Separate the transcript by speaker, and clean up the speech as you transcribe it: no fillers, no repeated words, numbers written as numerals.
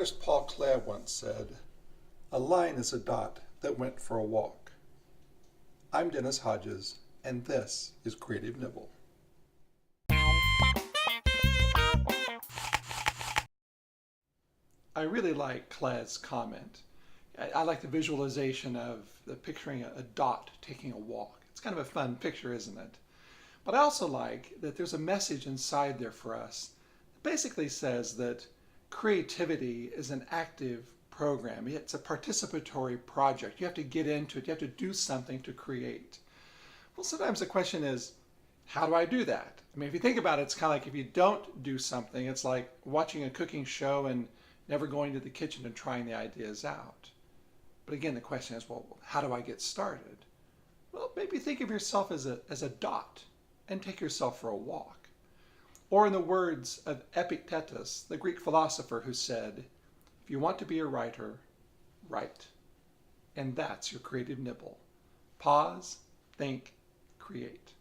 Speaker 1: artist Paul Klee once said, "A line is a dot that went for a walk." I'm Dennis Hodges, and this is Creative Nibble. I really like Klee's comment. I like the visualization of picturing a dot taking a walk. It's kind of a fun picture, isn't it? But I also like that there's a message inside there for us that basically says that creativity is an active program. It's a participatory project. You have to get into it. You have to do something to create. Well, sometimes the question is, how do I do that? I mean, if you think about it, it's kind of like if you don't do something, it's like watching a cooking show and never going to the kitchen and trying the ideas out. But again, the question is, well, how do I get started? Well, maybe think of yourself as a dot and take yourself for a walk. Or in the words of Epictetus, the Greek philosopher, who said, if you want to be a writer, write. And that's your creative nibble. Pause, think, create.